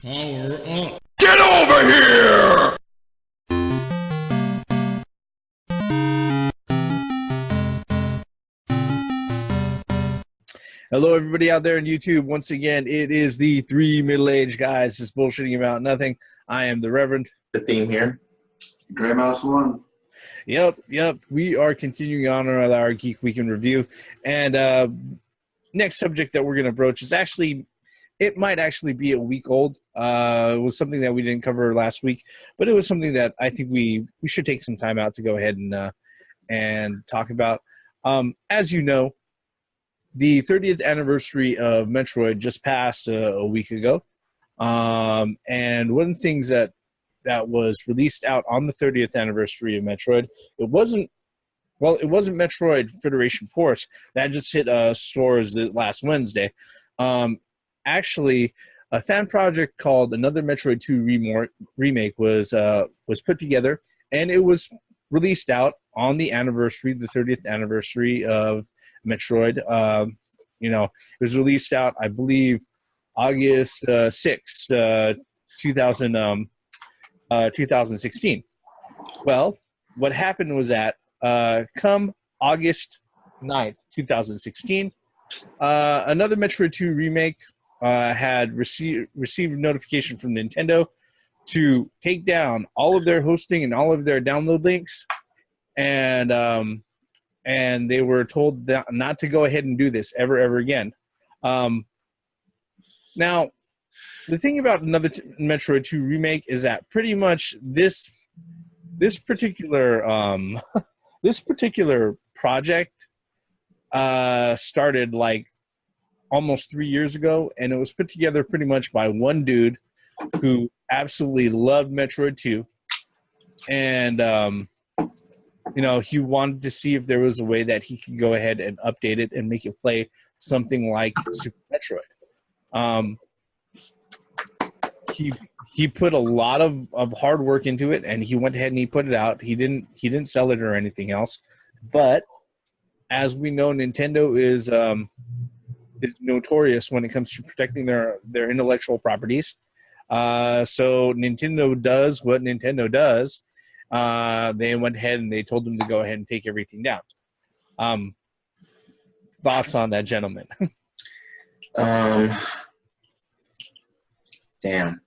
Power up. Get over here! Hello, everybody out there on YouTube. Once again, it is the three middle-aged guys just bullshitting about nothing. I am the Reverend. The theme here. Gray Mouse 1. Yep. We are continuing on with our Geek Week in Review. And next subject that we're going to broach is actually, it might actually be a week old. It was something that we didn't cover last week, but it was something that I think we should take some time out to go ahead and talk about. As you know, the 30th anniversary of Metroid just passed a week ago. And one of the things that was released out on the 30th anniversary of Metroid, it wasn't Metroid Federation Force. That just hit stores last Wednesday. Actually, a fan project called Another Metroid 2 Remake was put together, and it was released out on the 30th anniversary of Metroid. It was released out, I believe, August 6th, 2016. Well, what happened was that come August 9th, 2016, Another Metroid 2 Remake had received notification from Nintendo to take down all of their hosting and all of their download links, and they were told not to go ahead and do this ever again. Now, the thing about Another Metroid 2 Remake is that pretty much this particular project started like almost 3 years ago, and it was put together pretty much by one dude who absolutely loved Metroid 2, and he wanted to see if there was a way that he could go ahead and update it and make it play something like Super Metroid. He put a lot of hard work into it, and he went ahead and he put it out. He didn't sell it or anything else, but as we know, Nintendo is notorious when it comes to protecting their intellectual properties. So Nintendo does what Nintendo does. They went ahead and they told them to go ahead and take everything down. Thoughts on that, gentlemen? Damn.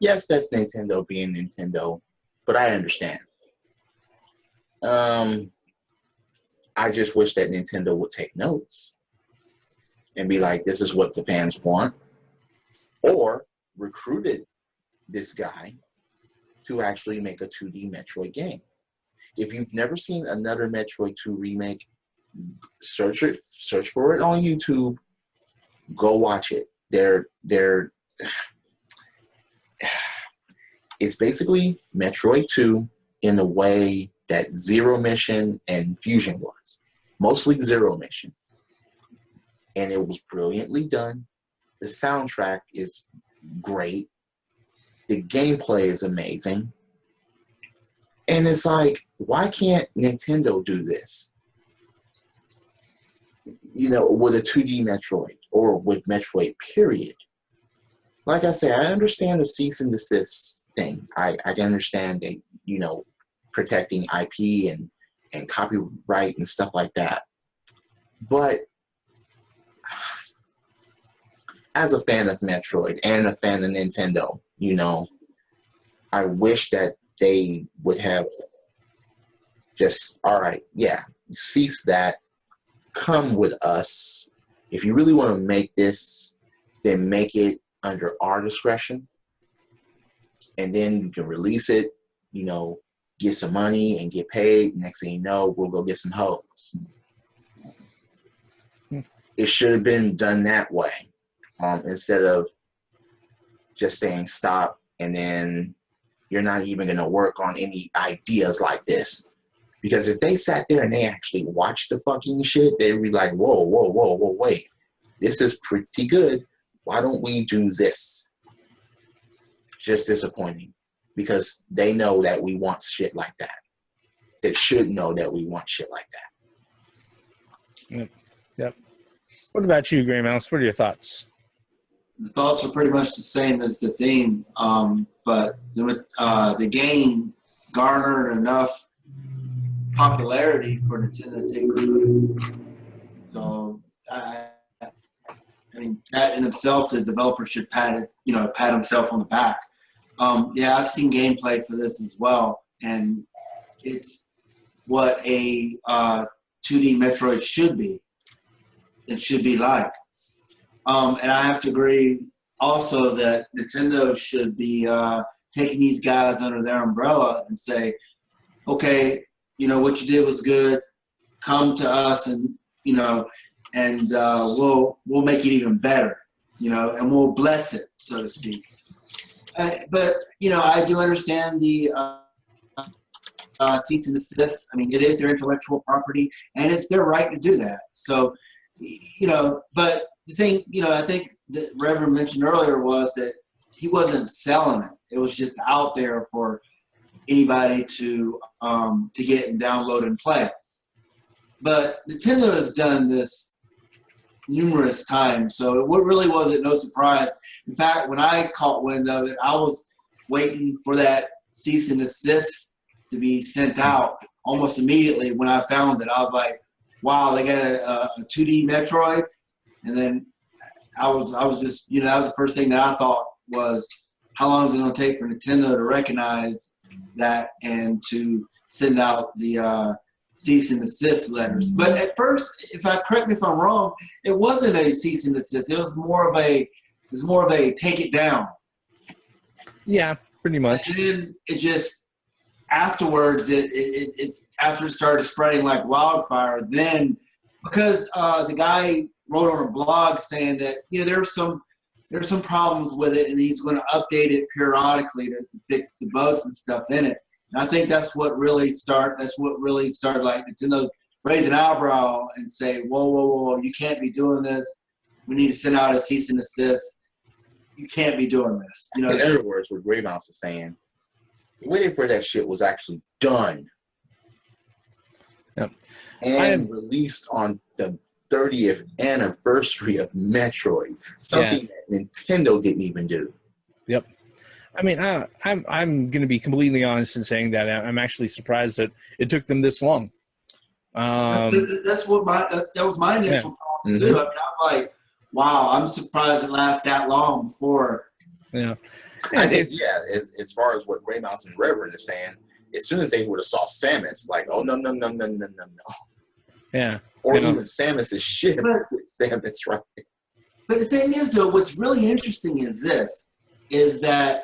Yes, that's Nintendo being Nintendo, but I understand. I just wish that Nintendo would take notes and be like, this is what the fans want, or recruited this guy to actually make a 2D Metroid game. If you've never seen Another Metroid 2 Remake, search for it on YouTube. Go watch it. It's basically Metroid 2 in the way that Zero Mission and Fusion was. Mostly Zero Mission. And it was brilliantly done. The soundtrack is great. The gameplay is amazing. And it's like, why can't Nintendo do this? With a 2D Metroid or with Metroid, period. Like I say, I understand the cease and desist thing. I can understand that, protecting IP and copyright and stuff like that. But as a fan of Metroid and a fan of Nintendo, I wish that they would have just, all right, yeah, cease that, come with us. If you really want to make this, then make it under our discretion, and then you can release it, get some money and get paid. Next thing you know, we'll go get some hoes. It should have been done that way, instead of just saying stop, and then you're not even going to work on any ideas like this. Because if they sat there and they actually watched the fucking shit, they'd be like, whoa, wait. This is pretty good. Why don't we do this? Just disappointing. Because they know that we want shit like that. They should know that we want shit like that. Yep. What about you, Gray Mouse? What are your thoughts? the thoughts are pretty much the same as the theme, but the game garnered enough popularity for Nintendo to take credit. So I mean, that in itself, the developer should pat himself on the back. Yeah, I've seen gameplay for this as well, and it's what a 2D Metroid should be. It should be like. And I have to agree also that Nintendo should be taking these guys under their umbrella and say, okay, what you did was good. Come to us and, and we'll make it even better, and we'll bless it, so to speak. But, I do understand the cease and desist. I mean, it is their intellectual property, and it's their right to do that. So, but the thing, I think that Reverend mentioned earlier was that he wasn't selling it. It was just out there for anybody to get and download and play. But Nintendo has done this numerous times, so it really wasn't no surprise. In fact, when I caught wind of it, I was waiting for that cease and desist to be sent out almost immediately. When I found it, I was like, wow, they got a 2D Metroid. And then I was just, that was the first thing that I thought was, how long is it going to take for Nintendo to recognize that and to send out the cease and desist letters? But at first, correct me if I'm wrong, it wasn't a cease and desist. It was more of a take it down. Yeah, pretty much. And then it just afterwards, it's after it started spreading like wildfire. Then because the guy wrote on a blog saying that there's some problems with it, and he's going to update it periodically to fix the bugs and stuff in it. And I think that's what really started like Nintendo raise an eyebrow and say, whoa, you can't be doing this. We need to send out a cease and desist. You can't be doing this. In other words, what Grey Mouse is saying, waiting for that shit was actually done. Yep. And released on the 30th anniversary of Metroid, something that Nintendo didn't even do. Yep. I mean, I'm going to be completely honest in saying that I'm actually surprised that it took them this long. That was my initial thoughts too. I mean, I'm like, wow, I'm surprised it lasted that long before. Yeah. I think, as far as what Grey Mouse and Reverend is saying, as soon as they would have saw Samus, like, oh, no. Yeah. Or even Samus' shit with Samus right there. But the thing is, though, what's really interesting is that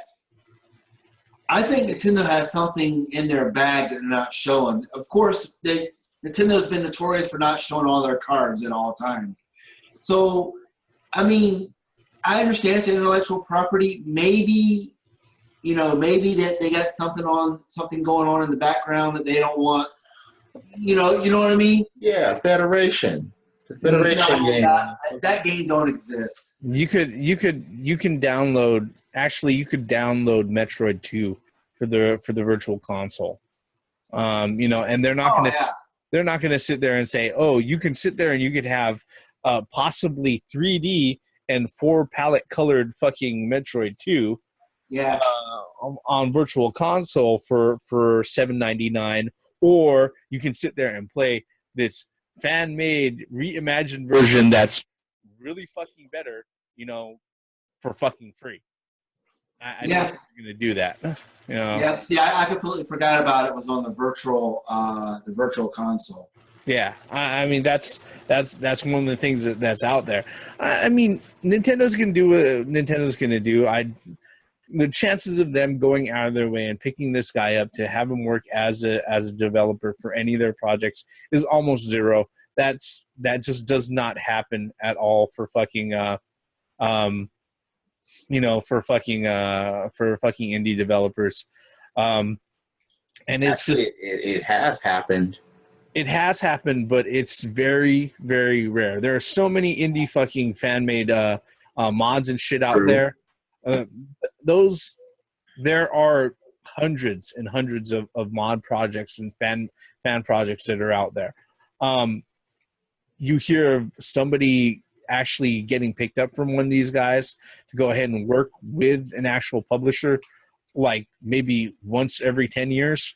I think Nintendo has something in their bag that they're not showing. Of course, Nintendo's been notorious for not showing all their cards at all times. So, I mean, I understand it's intellectual property. Maybe that they got something going on in the background that they don't want. You know what I mean? Yeah, Federation. The Federation game. That game don't exist. You can download. Actually, you could download Metroid 2 for the Virtual Console. And they're not going to sit there and say, oh, you can sit there and you could have possibly 3D and 4 palette colored fucking Metroid 2. Yeah. On Virtual Console for $7.99. Or you can sit there and play this fan-made, reimagined version that's really fucking better, for fucking free. I don't think you're going to do that. Yeah, see, I completely forgot about it was on the virtual console. Yeah, I mean, that's one of the things that's out there. I mean, Nintendo's going to do what Nintendo's going to do. The chances of them going out of their way and picking this guy up to have him work as a developer for any of their projects is almost zero. That just does not happen at all for fucking for fucking indie developers. And it's actually, just it has happened. It has happened, but it's very, very rare. There are so many indie fucking fan made mods and shit out there. There are hundreds and hundreds of mod projects and fan projects that are out there. You hear of somebody actually getting picked up from one of these guys to go ahead and work with an actual publisher, like maybe once every 10 years.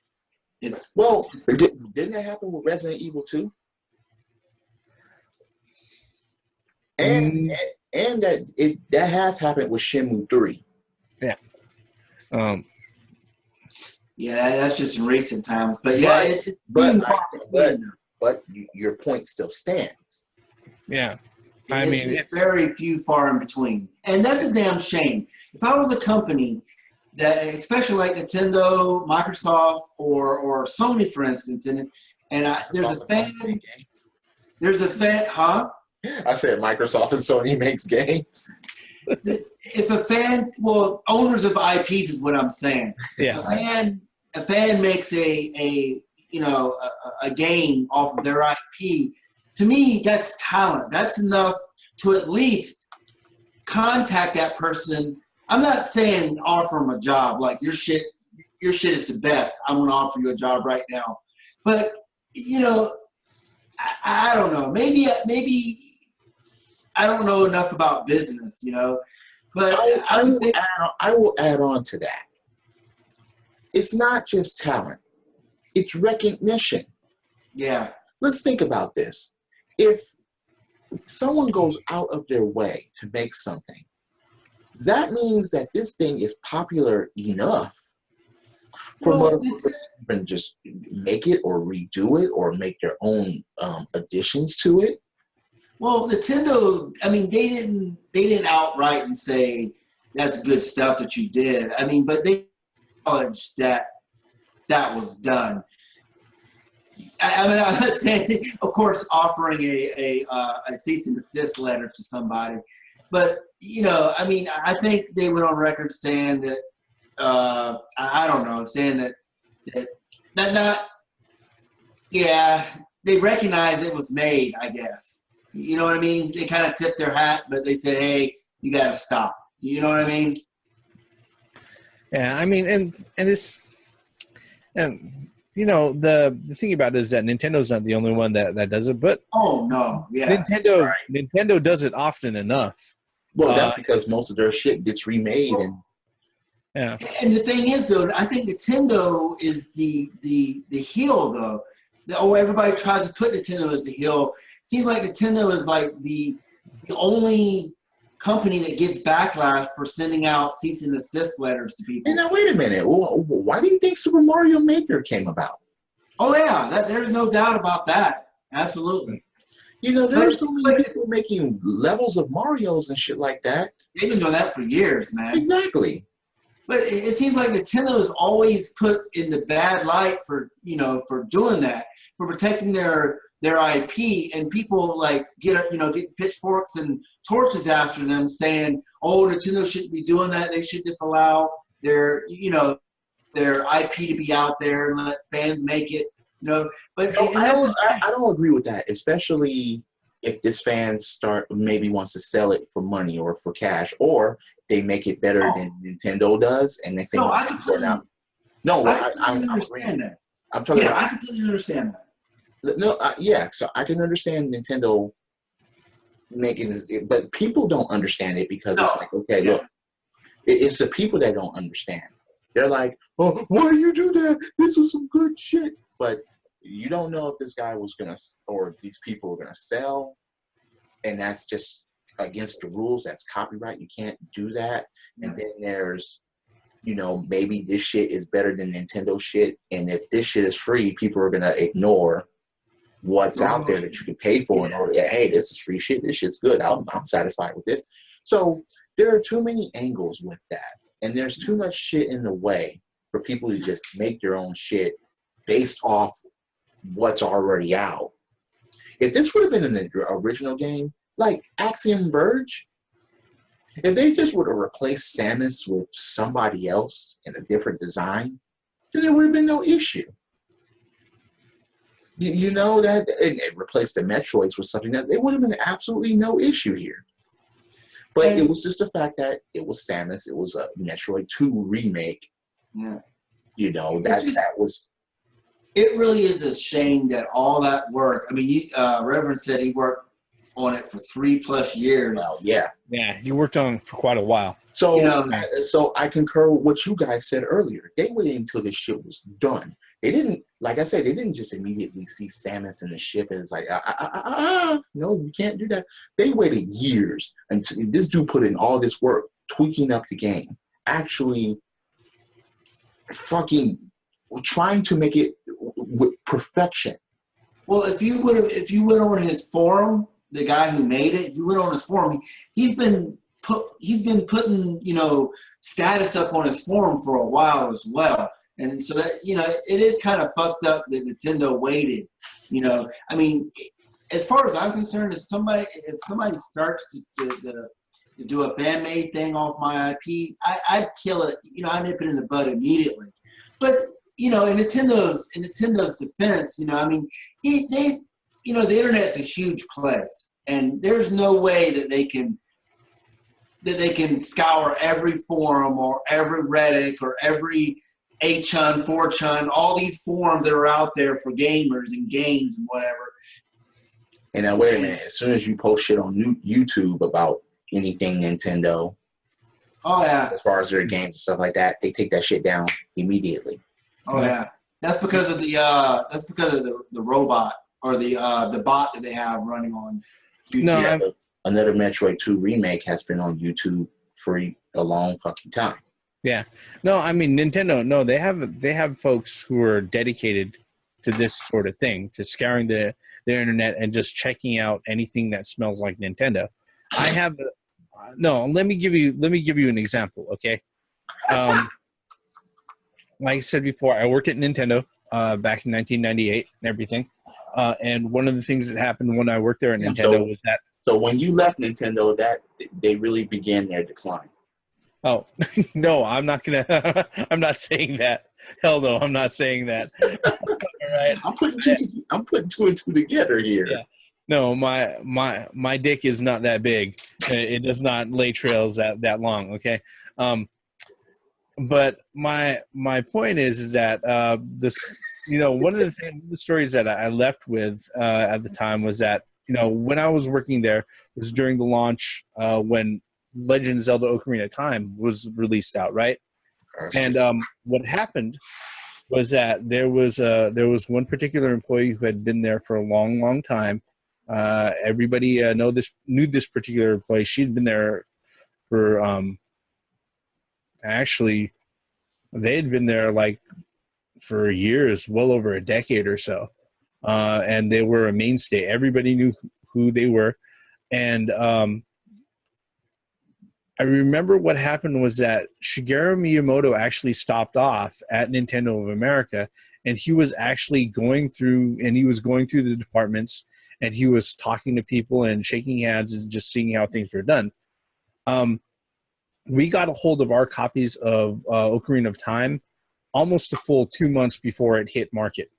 Didn't that happen with Resident Evil 2? And that has happened with Shenmue 3. Yeah. Yeah, that's just in recent times. But but your point still stands. Yeah. It's very few far in between. And that's a damn shame. If I was a company that, especially like Nintendo, Microsoft, or Sony, for instance, there's a fan, huh? I said Microsoft and Sony makes games. If a fan, owners of IPs is what I'm saying. Yeah. A fan makes a game off of their IP. To me, that's talent. That's enough to at least contact that person. I'm not saying offer them a job, like your shit is the best, I'm going to offer you a job right now. But, I don't know. Maybe I don't know enough about business, But I will add on to that. It's not just talent. It's recognition. Yeah. Let's think about this. If someone goes out of their way to make something, that means that this thing is popular enough for motherfuckers to even just make it or redo it or make their own additions to it. Well, Nintendo, they didn't outright and say that's good stuff that you did. But they acknowledged that was done. I'm not saying, of course, offering a cease and desist letter to somebody, but I think they went on record saying that they recognize it was made, I guess. You know what I mean? They kind of tipped their hat, but they said, "Hey, you got to stop." You know what I mean? Yeah, and it's the thing about it is that Nintendo's not the only one that does it, but oh no, yeah, Nintendo does it often enough. Well, that's because most of their shit gets remade and. Yeah. And the thing is, though, I think Nintendo is the heel, though. Everybody tries to put Nintendo as the heel. Seems like Nintendo is like the only company that gets backlash for sending out cease and desist letters to people. And now, wait a minute. Why do you think Super Mario Maker came about? Oh, yeah. There's no doubt about that. Absolutely. There's so many people making levels of Marios and shit like that. They've been doing that for years, man. Exactly. But it seems like Nintendo is always put in the bad light for doing that, for protecting their IP, and people get pitchforks and torches after them, saying, "Oh, Nintendo shouldn't be doing that. They should just allow their IP to be out there and let fans make it." But I don't agree with that, especially if this fan maybe wants to sell it for money or for cash, or they make it better than Nintendo does, and next thing I completely understand that. I'm talking about. I completely understand that. No, so I can understand Nintendo making this, but people don't understand it because it's like, okay, look, it's the people that don't understand. They're like, "Oh, why do you do that? This was some good shit." But you don't know if this guy was or these people were gonna sell, and that's just against the rules. That's copyright. You can't do that. And then there's, maybe this shit is better than Nintendo shit, and if this shit is free, people are gonna ignore what's out there that you can pay for, and hey, this is free shit. This shit's good. I'm satisfied with this. So there are too many angles with that, and there's too much shit in the way for people to just make their own shit based off what's already out. If this would have been an original game, like Axiom Verge, if they just would have replaced Samus with somebody else in a different design, then there would have been no issue. That it replaced the Metroids with something that there would have been absolutely no issue here. But it was just the fact that it was Samus, it was a Metroid 2 remake. Yeah. That was. It really is a shame that all that work. Reverend said he worked on it for 3+ years. Well, yeah. Yeah, he worked on it for quite a while. So, You know- so I concur with what you guys said earlier. They waited until this shit was done. They didn't, like I said, they didn't just immediately see Samus in the ship and it's like, no, you can't do that. They waited years until this dude put in all this work, tweaking up the game, actually fucking trying to make it with perfection. Well, if you went on his forum, the guy who made it, if you went on his forum, he's been putting, you know, status up on his forum for a while as well. And so that, you know, it is kind of fucked up that Nintendo waited. You know, I mean, as far as I'm concerned, if somebody starts to do a fan made thing off my IP, I'd kill it. You know, I'd nip it in the bud immediately. But you know, in Nintendo's defense, you know, I mean, they you know, the internet's a huge place, and there's no way that they can scour every forum or every Reddit or every 8chan, 4chan, all these forums that are out there for gamers and games and whatever. And now, wait a minute. As soon as you post shit on YouTube about anything Nintendo, Oh yeah, as far as their games and stuff like that, they take that shit down immediately. oh yeah. That's because of the robot or the bot that they have running on YouTube. No, Yeah, another Metroid 2 remake has been on YouTube for a long fucking time. Yeah. No, I mean, Nintendo, no, they have folks who are dedicated to this sort of thing, to scouring the internet and just checking out anything that smells like Nintendo. I have let me give you an example, okay? Like I said before, I worked at Nintendo back in 1998 and everything. And one of the things that happened when I worked there at Nintendo was that. So when you left Nintendo, that they really began their decline. Oh, no, I'm not not saying that. Hell no, I'm not saying that. All right. I'm putting two and two together here. Yeah. No, my dick is not that big. It does not lay trails that long, okay? But my point is that this, you know, one of the stories that I left with at the time was that, you know, when I was working there was during the launch when Legend of Zelda Ocarina of Time was released out, right? And what happened was that there was one particular employee who had been there for a long, long time. Everybody knew this particular employee. She'd been there for actually they had been there like for years, well over a decade or so, and they were a mainstay. Everybody knew who they were, and I remember what happened was that Shigeru Miyamoto actually stopped off at Nintendo of America, and he was actually going through the departments, and he was talking to people and shaking hands and just seeing how things were done. We got a hold of our copies of Ocarina of Time almost a full 2 months before it hit market.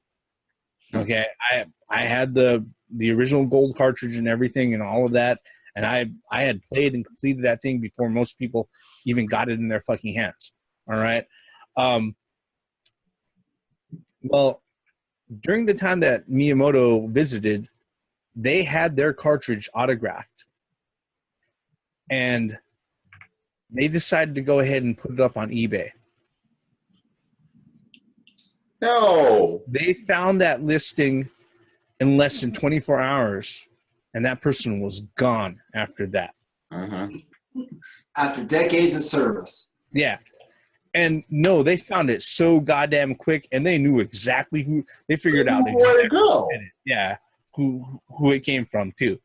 Okay, I had the original gold cartridge and everything and all of that. And I had played and completed that thing before most people even got it in their fucking hands. All right. Well, during the time that Miyamoto visited, they had their cartridge autographed. And they decided to go ahead and put it up on eBay. No. They found that listing in less than 24 hours. And that person was gone after that. After decades of service. Yeah. And no, they found it so goddamn quick, and they knew exactly who. They figured out exactly who it came from too.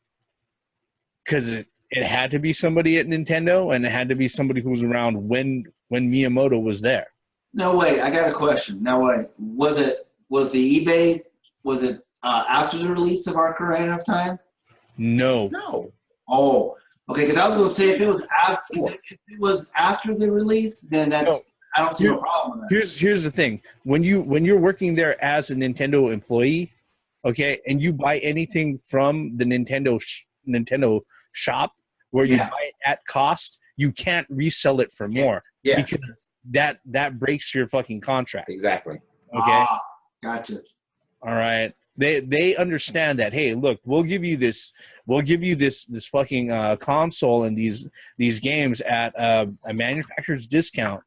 Because it had to be somebody at Nintendo, and it had to be somebody who was around when Miyamoto was there. No, wait. I got a question. Now, wait. Was the eBay? Was it after the release of Ocarina of Time? No. Oh, okay. Because I was going to say if it was after the release, then that's I don't see no problem with that. Here's the thing: when you're working there as a Nintendo employee, okay, and you buy anything from the Nintendo shop where you buy it at cost, you can't resell it for more because that breaks your fucking contract. Exactly. Okay. Gotcha. All right. They understand that, hey, look, we'll give you this fucking console and these games at a manufacturer's discount,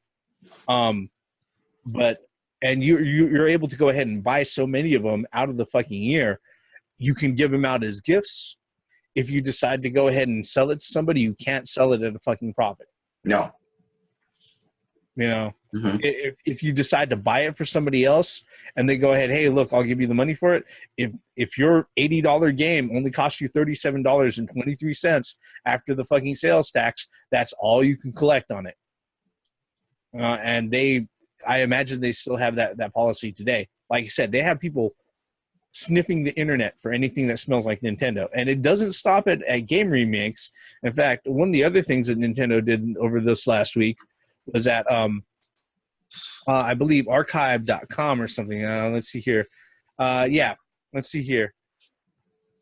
but and you're able to go ahead and buy so many of them out of the fucking year. You can give them out as gifts. If you decide to go ahead and sell it to somebody, you can't sell it at a fucking profit. No. You know, Mm-hmm. if you decide to buy it for somebody else and they go ahead, hey, look, I'll give you the money for it. If your $80 game only costs you $37.23 after the fucking sales tax, that's all you can collect on it. And I imagine they still have that policy today. Like I said, they have people sniffing the internet for anything that smells like Nintendo. And it doesn't stop at game remakes. In fact, one of the other things that Nintendo did over this last week was that I believe archive.com or something. Let's see here. Let's see here.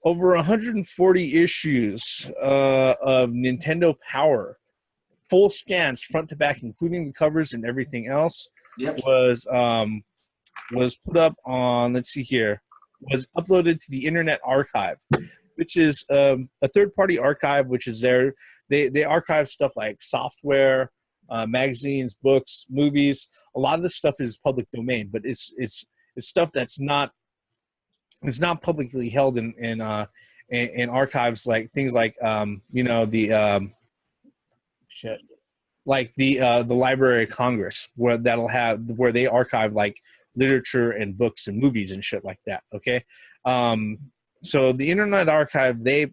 Over 140 issues of Nintendo Power, full scans front to back, including the covers and everything else, was put up on, let's see here, was uploaded to the Internet Archive, which is a third-party archive, which is there. They archive stuff like software, magazines, books, movies. A lot of this stuff is public domain, but it's stuff that's not publicly held in archives, like things like the Library of Congress, where they archive like literature and books and movies and shit like that. Okay, so the Internet Archive, they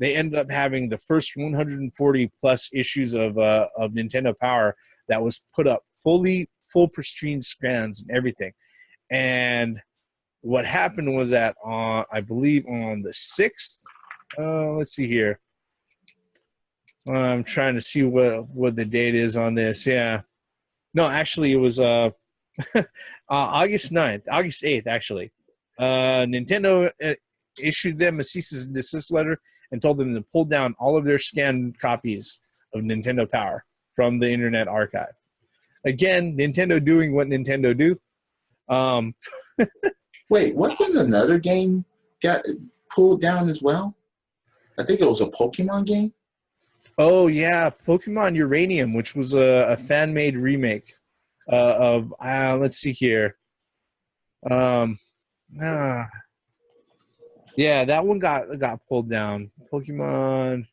ended up having the first 140 plus issues of Nintendo Power that was put up full pristine scans and everything. And what happened was that I believe on the 6th, let's see here. I'm trying to see what the date is on this. Yeah. No, actually it was August 8th, actually. Nintendo issued them a cease and desist letter and told them to pull down all of their scanned copies of Nintendo Power from the Internet Archive. Again, Nintendo doing what Nintendo do. Wait, wasn't another game got pulled down as well? I think it was a Pokemon game. Oh, yeah, Pokemon Uranium, which was a fan-made remake of, let's see here. Yeah, that one got pulled down. Pokemon,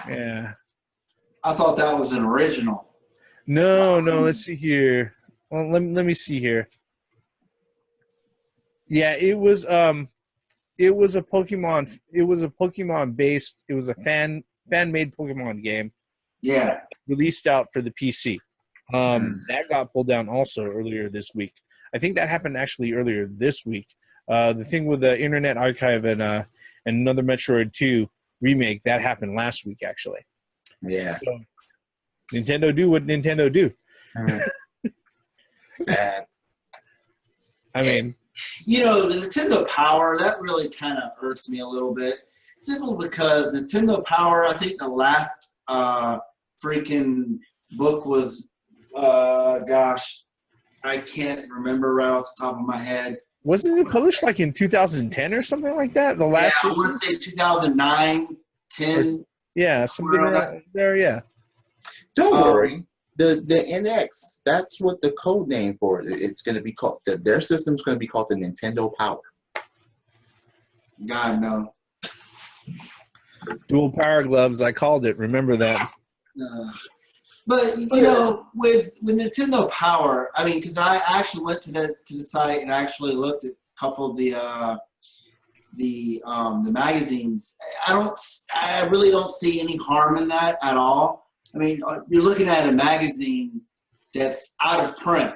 yeah. I thought that was an original. No, let's see here. Well, let me see here. Yeah, it was a Pokemon based. It was a fan-made Pokemon game. Yeah. Released out for the PC. That got pulled down also earlier this week. I think that happened actually earlier this week. The thing with the Internet Archive and another Metroid 2 remake, that happened last week, actually. Yeah. So, Nintendo do what Nintendo do. Sad. I mean, the Nintendo Power, that really kind of hurts me a little bit. Simply because Nintendo Power, I think the last freaking book was, I can't remember right off the top of my head. wasn't it published like in 2010 or something like that? The last I issue? want to say 2009, 10. Yeah, something around there, yeah. Don't worry. The NX, that's what the code name for it. It's going to be called, their system's going to be called the Nintendo Power. God, no. Dual power gloves, I called it. Remember that. But with Nintendo Power, I mean, because I actually went to the site and actually looked at a couple of the magazines. I really don't see any harm in that at all. I mean, you're looking at a magazine that's out of print,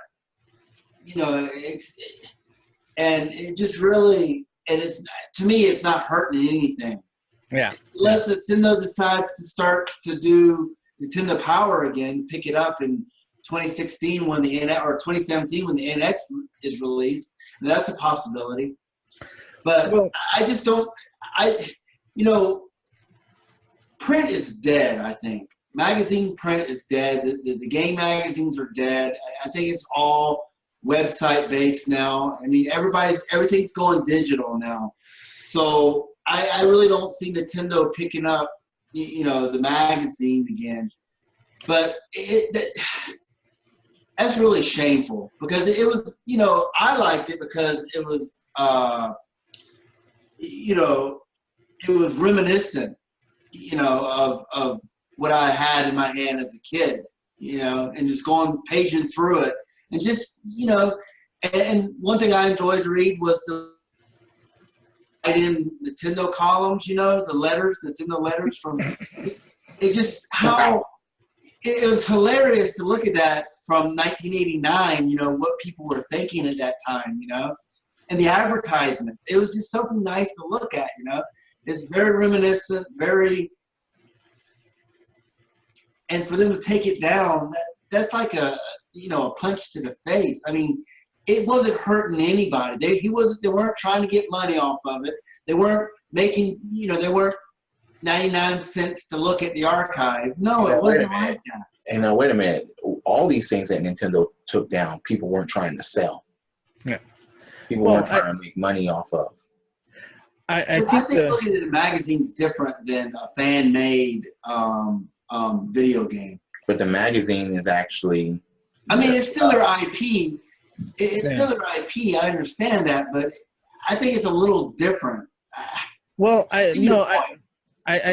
and it just really, and it's, to me, it's not hurting anything. Yeah. Unless Nintendo decides to start to do Nintendo Power again, pick it up in 2016 when the NX, or 2017 when the NX is released, and that's a possibility. But I just don't. Print is dead. I think magazine print is dead. The game magazines are dead. I think it's all website based now. I mean, everything's going digital now. So I really don't see Nintendo picking up, the magazine again. But that's really shameful because it was, I liked it because it was, it was reminiscent, of what I had in my hand as a kid, and just going paging through it. And just, and one thing I enjoyed to read was the write in Nintendo columns, the letters, Nintendo letters from, it just, how, it was hilarious to look at that from 1989, what people were thinking at that time, and the advertisements. It was just something nice to look at, It's very reminiscent, and for them to take it down, that's like a punch to the face. I mean, it wasn't hurting anybody. They weren't trying to get money off of it. They weren't making, they weren't 99 cents to look at the archive. No, it wasn't like that. And now, wait a minute. All these things that Nintendo took down, people weren't trying to sell. Yeah. People weren't trying to make money off of. I think looking at the magazine is different than a fan-made video game. But the magazine is actually... I mean, it's still their IP. It's still their IP. I understand that, but I think it's a little different. Well, I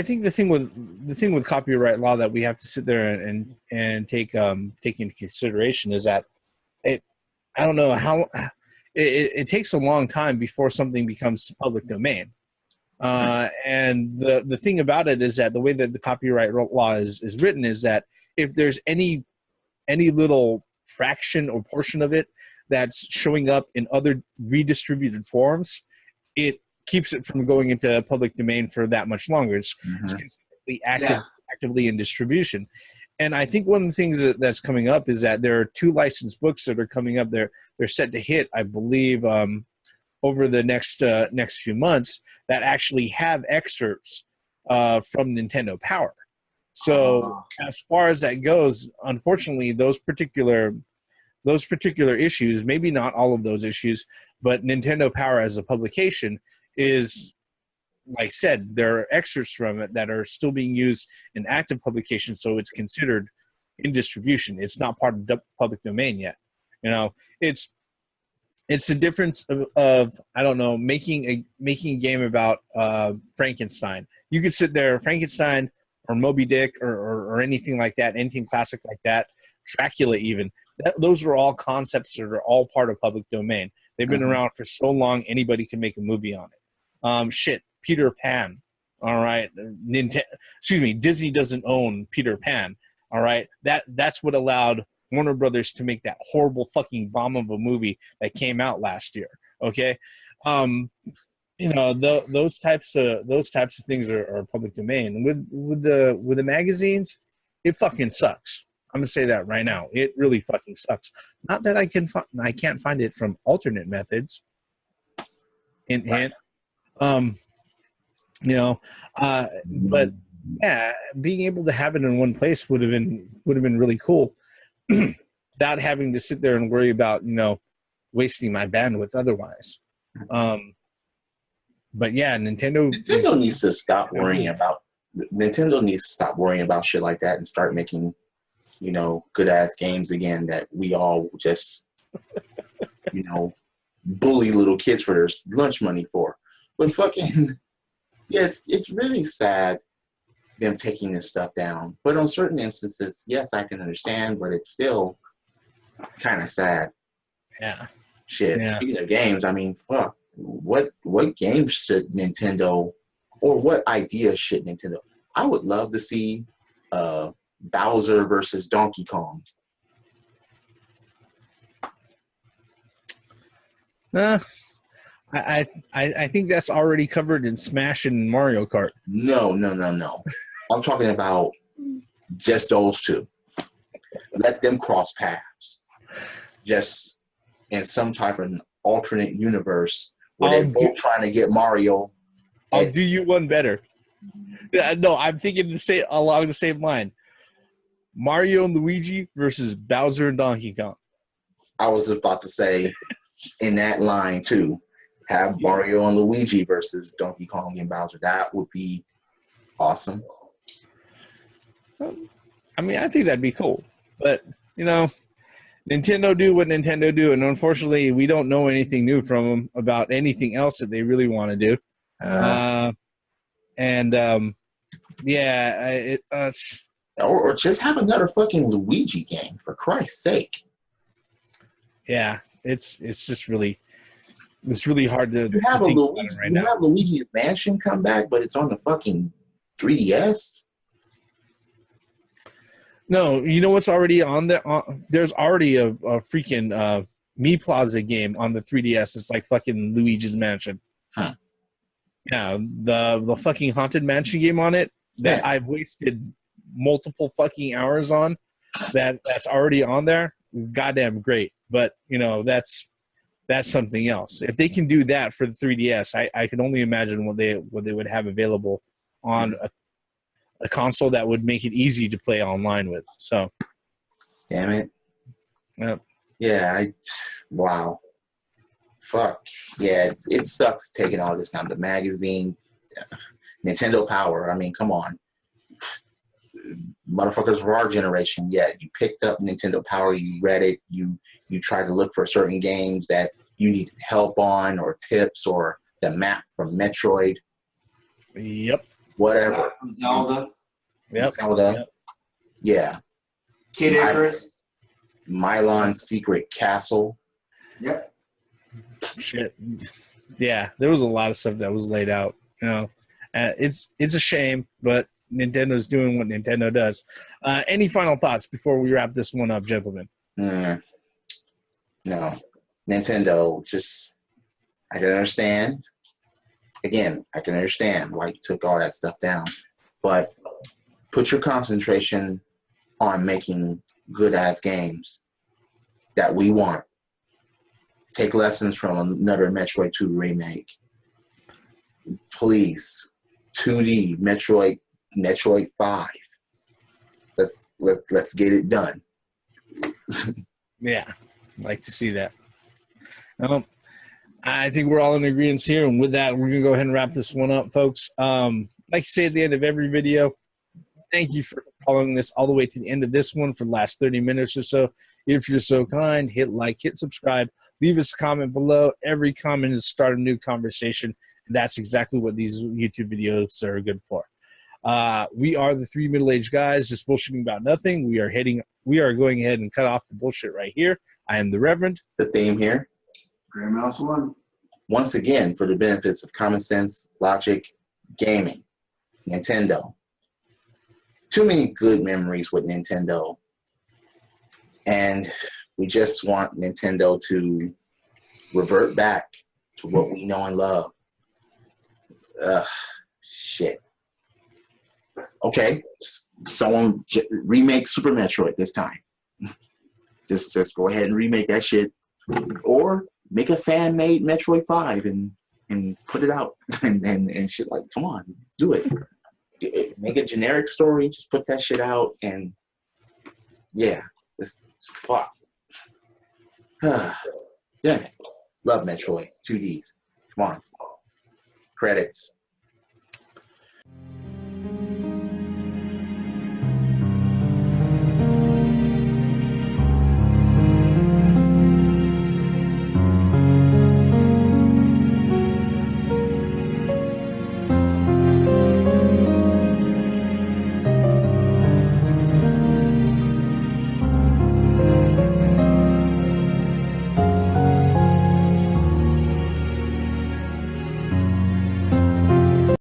think the thing with copyright law that we have to sit there and take into consideration is that I don't know how it takes a long time before something becomes public domain. And the thing about it is that the way that the copyright law is written is that if there's any little fraction or portion of it that's showing up in other redistributed forms, it keeps it from going into public domain for that much longer. It's consistently actively in distribution. And I think one of the things that's coming up is that there are 2 licensed books that are coming up. They're set to hit, I believe, over the next few months that actually have excerpts from Nintendo Power. So as far as that goes, unfortunately, those particular issues, maybe not all of those issues, but Nintendo Power as a publication is, like I said, there are excerpts from it that are still being used in active publication, so it's considered in distribution. It's not part of the public domain yet. It's the difference of I don't know, making a game about Frankenstein. You could sit there, Frankenstein or Moby Dick or anything like that, anything classic like that, Dracula even. Those are all concepts that are all part of public domain. They've been around for so long, anybody can make a movie on it. Peter Pan. All right. Disney doesn't own Peter Pan. All right. That's what allowed Warner Brothers to make that horrible fucking bomb of a movie that came out last year. Okay. Those types of things are public domain. With the magazines, it fucking sucks. I'm gonna say that right now. It really fucking sucks. Not that I can't find it from alternate methods. Hint. But yeah, being able to have it in one place would have been really cool, without having to sit there and worry about wasting my bandwidth otherwise. But yeah, Nintendo needs to stop worrying about. Nintendo needs to stop worrying about shit like that and start making good ass games again that we all just bully little kids for their lunch money for. But fucking yes, it's really sad them taking this stuff down. But on certain instances, yes, I can understand, but it's still kind of sad. Yeah. Shit. Yeah. Speaking of games, I mean, fuck. What games should Nintendo, or what ideas should Nintendo? I would love to see Bowser versus Donkey Kong. I think that's already covered in Smash and Mario Kart. No. I'm talking about just those 2. Let them cross paths. Just in some type of alternate universe where they're both trying to get Mario. I'll do you one better. No, I'm thinking along the same line. Mario and Luigi versus Bowser and Donkey Kong. I was about to say in that line too. Have Mario and Luigi versus Donkey Kong and Bowser. That would be awesome. I mean, I think that'd be cool. But, you know, Nintendo do what Nintendo do, and unfortunately, we don't know anything new from them about anything else that they really want to do. Or just have another fucking Luigi game, for Christ's sake. Yeah, it's just really hard to You have think about it right now. You have Luigi's Mansion come back, but it's on the fucking 3DS. No, you know what's already on there? There's already a freaking Me Plaza game on the 3DS. It's like fucking Luigi's Mansion. Huh. Yeah, the fucking Haunted Mansion game on it that I've wasted multiple fucking hours on. That's already on there. Goddamn great, but you know that's something else. If they can do that for the 3DS, I can only imagine what they would have available on a console that would make it easy to play online with. So, damn it. Yep. Yeah. Wow. Fuck. Yeah. It sucks taking all this down. The magazine, Nintendo Power. I mean, come on. Motherfuckers of our generation, you picked up Nintendo Power, you read it, you tried to look for certain games that you needed help on or tips or the map from Metroid. Yep. Whatever. Zelda. Yep. Zelda. Yep. Yeah. Kid Icarus. Mylon's Secret Castle. Yep. Shit. Yeah, there was a lot of stuff that was laid out. You know, it's a shame, but Nintendo's doing what Nintendo does. Any final thoughts before we wrap this one up, gentlemen? No. Nintendo, just, I can understand. Again, I can understand why you took all that stuff down. But put your concentration on making good-ass games that we want. Take lessons from another Metroid 2 remake. Please. 2D Metroid 5. Let's get it done. Yeah, I'd like to see that. I think we're all in agreement here, and with that, we're gonna go ahead and wrap this one up, folks. Like I say at the end of every video, thank you for following this all the way to the end of this one for the last 30 minutes or so. If you're so kind, hit like, hit subscribe, leave us a comment below. Every comment is start a new conversation, and that's exactly what these YouTube videos are good for. We are the three middle-aged guys just bullshitting about nothing. We are going ahead and cut off the bullshit right here. I am the Reverend. The theme here. Grandma's one. Once again, for the benefits of common sense, logic, gaming, Nintendo. Too many good memories with Nintendo. And we just want Nintendo to revert back to what we know and love. Shit. Okay, someone remake Super Metroid this time. Just go ahead and remake that shit. Or make a fan-made Metroid 5 and put it out. and shit, like, come on, let's do it. Make a generic story, just put that shit out, and yeah, it's fuck. Damn it. Love Metroid 2Ds. Come on. Credits.